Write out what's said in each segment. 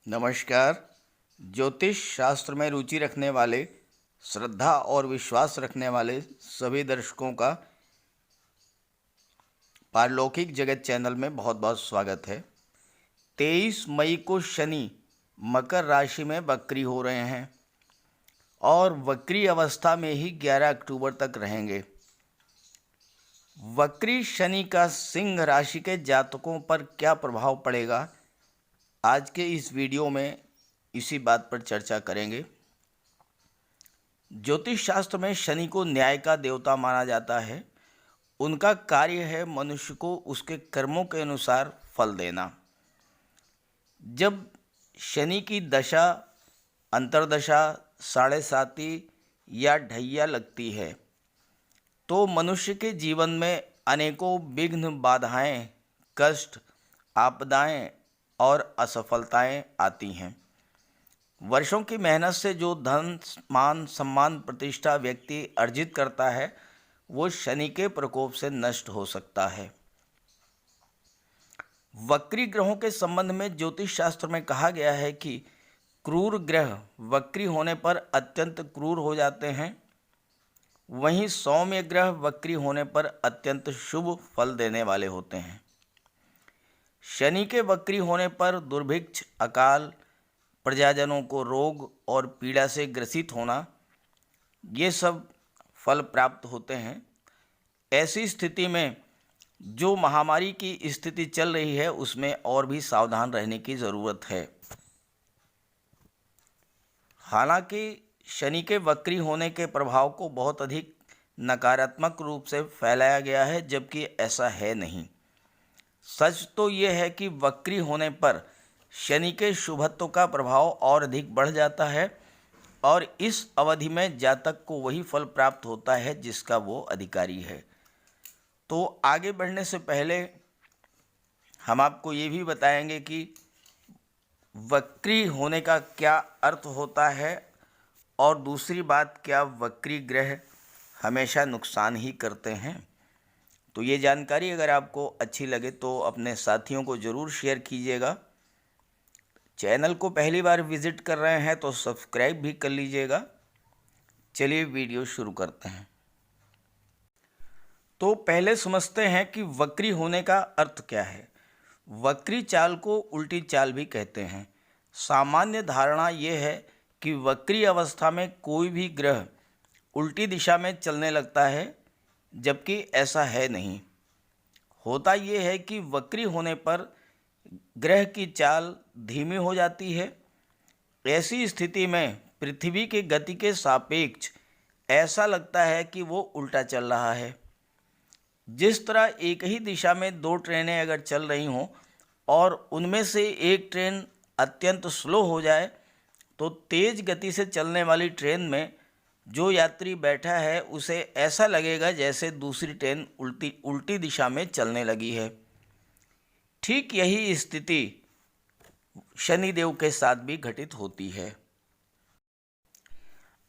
नमस्कार। ज्योतिष शास्त्र में रुचि रखने वाले, श्रद्धा और विश्वास रखने वाले सभी दर्शकों का पारलौकिक जगत चैनल में बहुत बहुत स्वागत है। 23 मई को शनि मकर राशि में वक्री हो रहे हैं और वक्री अवस्था में ही 11 अक्टूबर तक रहेंगे। वक्री शनि का सिंह राशि के जातकों पर क्या प्रभाव पड़ेगा, आज के इस वीडियो में इसी बात पर चर्चा करेंगे। ज्योतिष शास्त्र में शनि को न्याय का देवता माना जाता है। उनका कार्य है मनुष्य को उसके कर्मों के अनुसार फल देना। जब शनि की दशा, अंतर्दशा, साढ़े साती या ढैया लगती है तो मनुष्य के जीवन में अनेकों विघ्न, बाधाएं, कष्ट, आपदाएं और असफलताएं आती हैं। वर्षों की मेहनत से जो धन, मान, सम्मान, प्रतिष्ठा व्यक्ति अर्जित करता है वो शनि के प्रकोप से नष्ट हो सकता है। वक्री ग्रहों के संबंध में ज्योतिष शास्त्र में कहा गया है कि क्रूर ग्रह वक्री होने पर अत्यंत क्रूर हो जाते हैं, वहीं सौम्य ग्रह वक्री होने पर अत्यंत शुभ फल देने वाले होते हैं। शनि के वक्री होने पर दुर्भिक्ष, अकाल, प्रजाजनों को रोग और पीड़ा से ग्रसित होना, ये सब फल प्राप्त होते हैं। ऐसी स्थिति में जो महामारी की स्थिति चल रही है उसमें और भी सावधान रहने की ज़रूरत है। हालांकि शनि के वक्री होने के प्रभाव को बहुत अधिक नकारात्मक रूप से फैलाया गया है, जबकि ऐसा है नहीं। सच तो ये है कि वक्री होने पर शनि के शुभत्व का प्रभाव और अधिक बढ़ जाता है और इस अवधि में जातक को वही फल प्राप्त होता है जिसका वो अधिकारी है। तो आगे बढ़ने से पहले हम आपको ये भी बताएंगे कि वक्री होने का क्या अर्थ होता है और दूसरी बात, क्या वक्री ग्रह हमेशा नुकसान ही करते हैं। तो ये जानकारी अगर आपको अच्छी लगे तो अपने साथियों को ज़रूर शेयर कीजिएगा। चैनल को पहली बार विज़िट कर रहे हैं तो सब्सक्राइब भी कर लीजिएगा। चलिए वीडियो शुरू करते हैं। तो पहले समझते हैं कि वक्री होने का अर्थ क्या है। वक्री चाल को उल्टी चाल भी कहते हैं। सामान्य धारणा यह है कि वक्री अवस्था में कोई भी ग्रह उल्टी दिशा में चलने लगता है, जबकि ऐसा है नहीं। होता यह है कि वक्री होने पर ग्रह की चाल धीमी हो जाती है। ऐसी स्थिति में पृथ्वी की गति के सापेक्ष ऐसा लगता है कि वो उल्टा चल रहा है। जिस तरह एक ही दिशा में दो ट्रेनें अगर चल रही हों और उनमें से एक ट्रेन अत्यंत स्लो हो जाए तो तेज़ गति से चलने वाली ट्रेन में जो यात्री बैठा है उसे ऐसा लगेगा जैसे दूसरी ट्रेन उल्टी दिशा में चलने लगी है। ठीक यही स्थिति शनिदेव के साथ भी घटित होती है।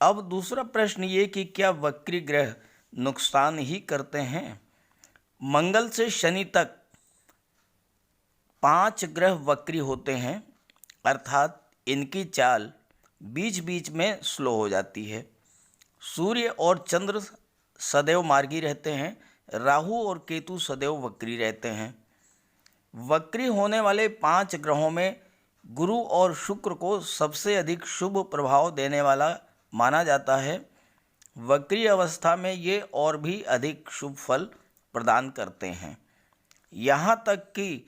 अब दूसरा प्रश्न ये कि क्या वक्री ग्रह नुकसान ही करते हैं। मंगल से शनि तक 5 ग्रह वक्री होते हैं, अर्थात इनकी चाल बीच बीच में स्लो हो जाती है। सूर्य और चंद्र सदैव मार्गी रहते हैं, राहु और केतु सदैव वक्री रहते हैं। वक्री होने वाले 5 ग्रहों में गुरु और शुक्र को सबसे अधिक शुभ प्रभाव देने वाला माना जाता है। वक्री अवस्था में ये और भी अधिक शुभ फल प्रदान करते हैं। यहाँ तक कि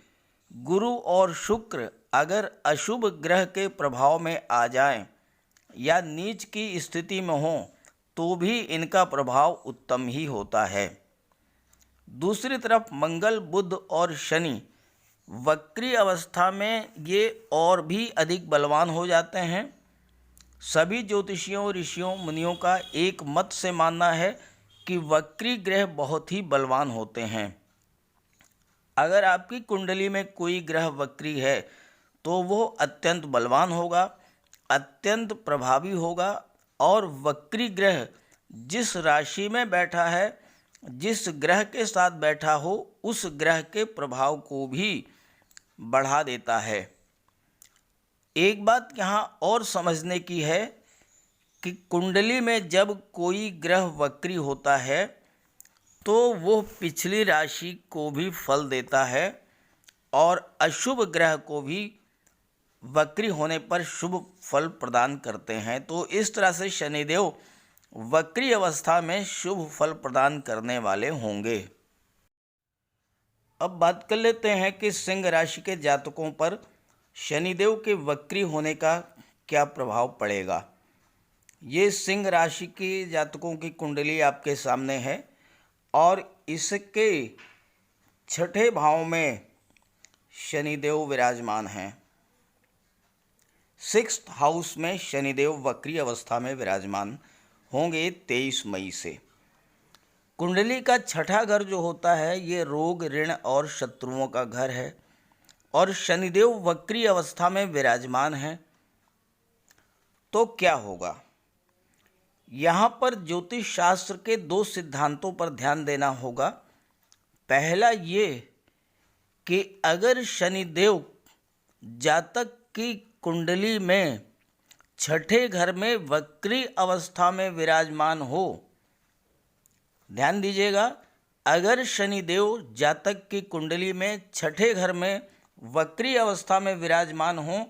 गुरु और शुक्र अगर अशुभ ग्रह के प्रभाव में आ जाएं या नीच की स्थिति में हों तो भी इनका प्रभाव उत्तम ही होता है। दूसरी तरफ मंगल, बुध और शनि वक्री अवस्था में ये और भी अधिक बलवान हो जाते हैं। सभी ज्योतिषियों, ऋषियों, मुनियों का एक मत से मानना है कि वक्री ग्रह बहुत ही बलवान होते हैं। अगर आपकी कुंडली में कोई ग्रह वक्री है तो वो अत्यंत बलवान होगा, अत्यंत प्रभावी होगा और वक्री ग्रह जिस राशि में बैठा है, जिस ग्रह के साथ बैठा हो, उस ग्रह के प्रभाव को भी बढ़ा देता है। एक बात यहाँ और समझने की है कि कुंडली में जब कोई ग्रह वक्री होता है तो वो पिछली राशि को भी फल देता है और अशुभ ग्रह को भी वक्री होने पर शुभ फल प्रदान करते हैं। तो इस तरह से शनिदेव वक्री अवस्था में शुभ फल प्रदान करने वाले होंगे। अब बात कर लेते हैं कि सिंह राशि के जातकों पर शनिदेव के वक्री होने का क्या प्रभाव पड़ेगा। ये सिंह राशि के जातकों की कुंडली आपके सामने है और इसके छठे भाव में शनिदेव विराजमान हैं। 6th हाउस में शनिदेव वक्री अवस्था में विराजमान होंगे 23 मई से। कुंडली का छठा घर जो होता है ये रोग, ऋण और शत्रुओं का घर है और शनिदेव वक्री अवस्था में विराजमान है। तो क्या होगा? यहाँ पर ज्योतिष शास्त्र के 2 सिद्धांतों पर ध्यान देना होगा। पहला ये कि अगर शनिदेव जातक की कुंडली में छठे घर में वक्री अवस्था में विराजमान हो, ध्यान दीजिएगा, अगर शनिदेव जातक की कुंडली में छठे घर में वक्री अवस्था में विराजमान हो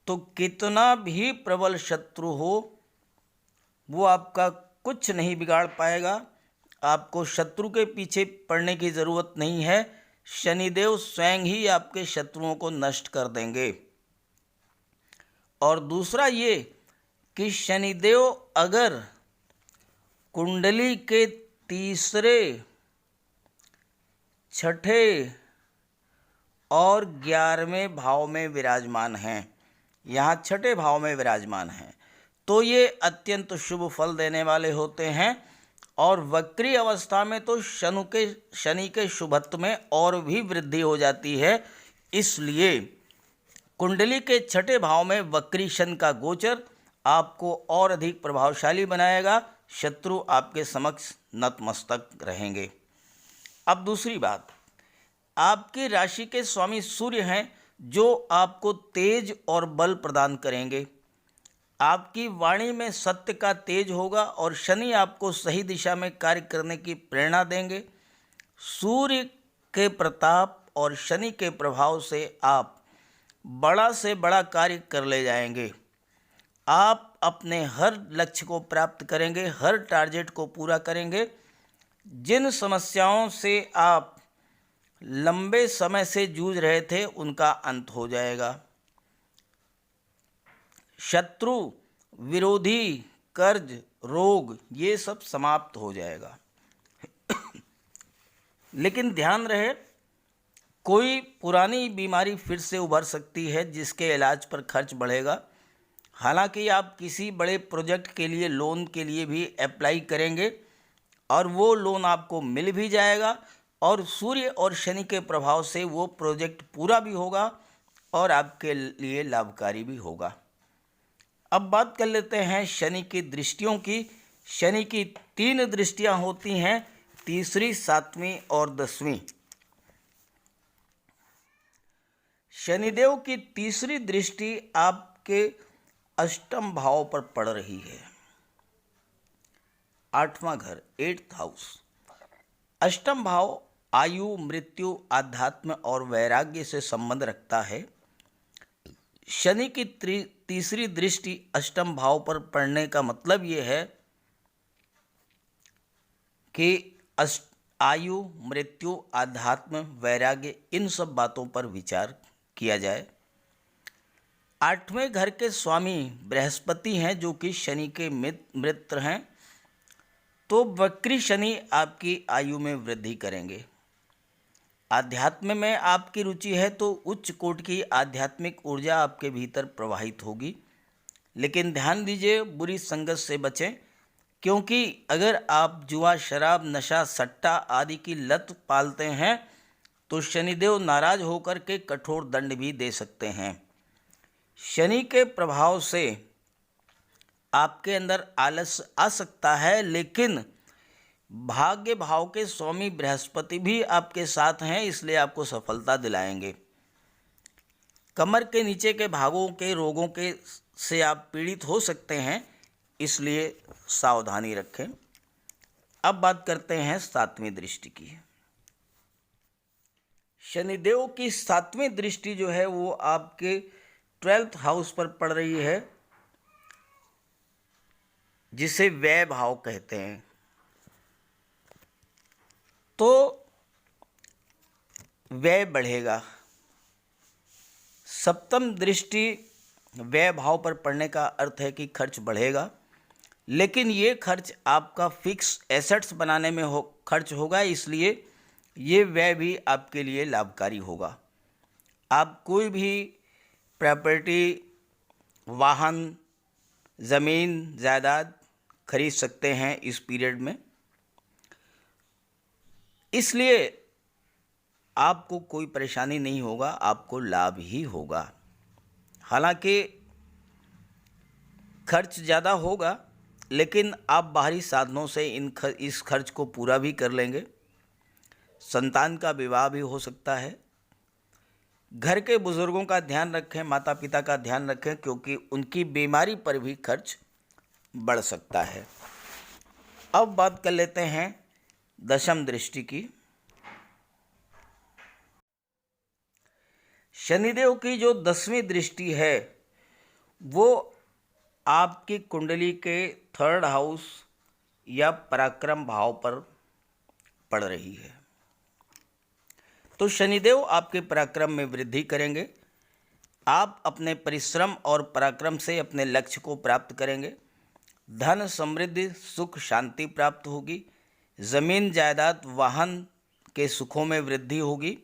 तो कितना भी प्रबल शत्रु हो वो आपका कुछ नहीं बिगाड़ पाएगा। आपको शत्रु के पीछे पड़ने की ज़रूरत नहीं है, शनिदेव स्वयं ही आपके शत्रुओं को नष्ट कर देंगे। और दूसरा ये कि शनिदेव अगर कुंडली के तीसरे, छठे और 11वें भाव में विराजमान हैं, यहाँ छठे भाव में विराजमान हैं, तो ये अत्यंत शुभ फल देने वाले होते हैं। और वक्री अवस्था में तो शनि के शुभत्व में और भी वृद्धि हो जाती है। इसलिए कुंडली के छठे भाव में वक्री शनि का गोचर आपको और अधिक प्रभावशाली बनाएगा, शत्रु आपके समक्ष नतमस्तक रहेंगे। अब दूसरी बात, आपकी राशि के स्वामी सूर्य हैं जो आपको तेज और बल प्रदान करेंगे। आपकी वाणी में सत्य का तेज होगा और शनि आपको सही दिशा में कार्य करने की प्रेरणा देंगे। सूर्य के प्रताप और शनि के प्रभाव से आप बड़ा से बड़ा कार्य कर ले जाएंगे। आप अपने हर लक्ष्य को प्राप्त करेंगे, हर टारगेट को पूरा करेंगे। जिन समस्याओं से आप लंबे समय से जूझ रहे थे उनका अंत हो जाएगा। शत्रु, विरोधी, कर्ज, रोग ये सब समाप्त हो जाएगा। लेकिन ध्यान रहे, कोई पुरानी बीमारी फिर से उभर सकती है जिसके इलाज पर खर्च बढ़ेगा। हालांकि आप किसी बड़े प्रोजेक्ट के लिए लोन के लिए भी अप्लाई करेंगे और वो लोन आपको मिल भी जाएगा और सूर्य और शनि के प्रभाव से वो प्रोजेक्ट पूरा भी होगा और आपके लिए लाभकारी भी होगा। अब बात कर लेते हैं शनि की दृष्टियों की। शनि की 3 दृष्टियां होती हैं, तीसरी, 7वीं और 10वीं। शनिदेव की तीसरी दृष्टि आपके अष्टम भाव पर पड़ रही है। 8वां घर, 8th हाउस। अष्टम भाव आयु, मृत्यु, आध्यात्म और वैराग्य से संबंध रखता है। शनि की तीसरी दृष्टि अष्टम भाव पर पड़ने का मतलब ये है कि आयु, मृत्यु, आध्यात्म, वैराग्य इन सब बातों पर विचार किया जाए। 8वें घर के स्वामी बृहस्पति हैं जो कि शनि के मित्र हैं, तो वक्री शनि आपकी आयु में वृद्धि करेंगे। आध्यात्म में आपकी रुचि है तो उच्च कोटि की आध्यात्मिक ऊर्जा आपके भीतर प्रवाहित होगी। लेकिन ध्यान दीजिए, बुरी संगत से बचें, क्योंकि अगर आप जुआ, शराब, नशा, सट्टा आदि की लत पालते हैं तो शनिदेव नाराज होकर के कठोर दंड भी दे सकते हैं। शनि के प्रभाव से आपके अंदर आलस आ सकता है, लेकिन भाग्य भाव के स्वामी बृहस्पति भी आपके साथ हैं, इसलिए आपको सफलता दिलाएंगे। कमर के नीचे के भागों के रोगों के से आप पीड़ित हो सकते हैं, इसलिए सावधानी रखें। अब बात करते हैं 7वीं दृष्टि की। शनिदेव की 7वीं दृष्टि जो है वो आपके 12th हाउस पर पड़ रही है, जिसे व्यय भाव कहते हैं। तो व्यय बढ़ेगा। 7वीं दृष्टि व्यय भाव पर पड़ने का अर्थ है कि खर्च बढ़ेगा, लेकिन ये खर्च आपका फिक्स एसेट्स बनाने में खर्च होगा, इसलिए ये व्यय भी आपके लिए लाभकारी होगा। आप कोई भी प्रॉपर्टी, वाहन, ज़मीन, जायदाद खरीद सकते हैं इस पीरियड में, इसलिए आपको कोई परेशानी नहीं होगा, आपको लाभ ही होगा। हालांकि खर्च ज़्यादा होगा, लेकिन आप बाहरी साधनों से इस खर्च को पूरा भी कर लेंगे। संतान का विवाह भी हो सकता है। घर के बुज़ुर्गों का ध्यान रखें, माता पिता का ध्यान रखें, क्योंकि उनकी बीमारी पर भी खर्च बढ़ सकता है। अब बात कर लेते हैं 10वीं दृष्टि की। शनिदेव की जो 10वीं दृष्टि है वो आपकी कुंडली के 3rd हाउस या पराक्रम भाव पर पड़ रही है। तो शनिदेव आपके पराक्रम में वृद्धि करेंगे। आप अपने परिश्रम और पराक्रम से अपने लक्ष्य को प्राप्त करेंगे। धन, समृद्धि, सुख, शांति प्राप्त होगी। ज़मीन, जायदाद, वाहन के सुखों में वृद्धि होगी।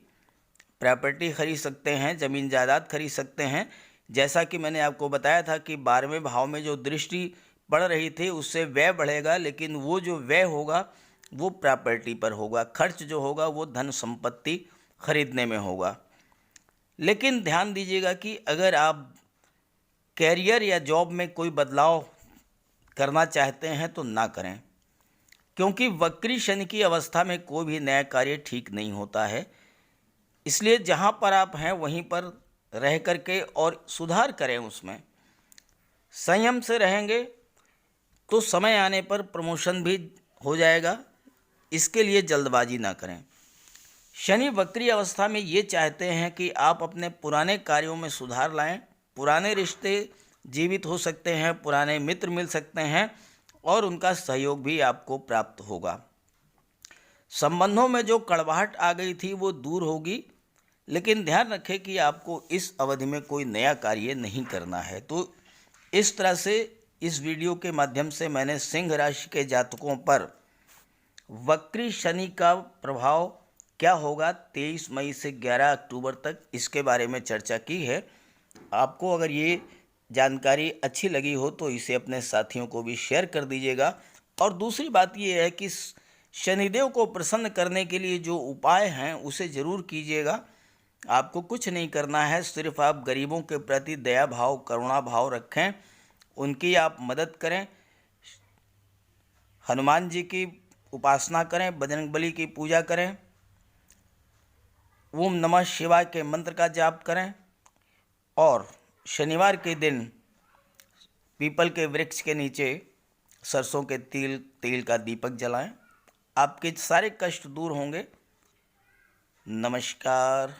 प्रॉपर्टी खरीद सकते हैं, ज़मीन जायदाद खरीद सकते हैं। जैसा कि मैंने आपको बताया था कि 12वें भाव में जो दृष्टि पड़ रही थी उससे व्यय बढ़ेगा, लेकिन वो जो व्यय होगा वो प्रॉपर्टी पर होगा। खर्च जो होगा वो धन संपत्ति खरीदने में होगा। लेकिन ध्यान दीजिएगा कि अगर आप कैरियर या जॉब में कोई बदलाव करना चाहते हैं तो ना करें, क्योंकि वक्री शनि की अवस्था में कोई भी नया कार्य ठीक नहीं होता है। इसलिए जहाँ पर आप हैं वहीं पर रह करके और सुधार करें, उसमें संयम से रहेंगे तो समय आने पर प्रमोशन भी हो जाएगा। इसके लिए जल्दबाजी ना करें। शनि वक्री अवस्था में ये चाहते हैं कि आप अपने पुराने कार्यों में सुधार लाएं। पुराने रिश्ते जीवित हो सकते हैं, पुराने मित्र मिल सकते हैं और उनका सहयोग भी आपको प्राप्त होगा। संबंधों में जो कड़वाहट आ गई थी वो दूर होगी, लेकिन ध्यान रखें कि आपको इस अवधि में कोई नया कार्य नहीं करना है। तो इस तरह से इस वीडियो के माध्यम से मैंने सिंह राशि के जातकों पर वक्री शनि का प्रभाव क्या होगा 23 मई से 11 अक्टूबर तक, इसके बारे में चर्चा की है। आपको अगर ये जानकारी अच्छी लगी हो तो इसे अपने साथियों को भी शेयर कर दीजिएगा। और दूसरी बात ये है कि शनिदेव को प्रसन्न करने के लिए जो उपाय हैं उसे ज़रूर कीजिएगा। आपको कुछ नहीं करना है, सिर्फ आप गरीबों के प्रति दया भाव, करुणा भाव रखें, उनकी आप मदद करें, हनुमान जी की उपासना करें, बजरंगबली की पूजा करें, ओम नमः शिवाय के मंत्र का जाप करें और शनिवार के दिन पीपल के वृक्ष के नीचे सरसों के तेल का दीपक जलाएं। आपके सारे कष्ट दूर होंगे। नमस्कार।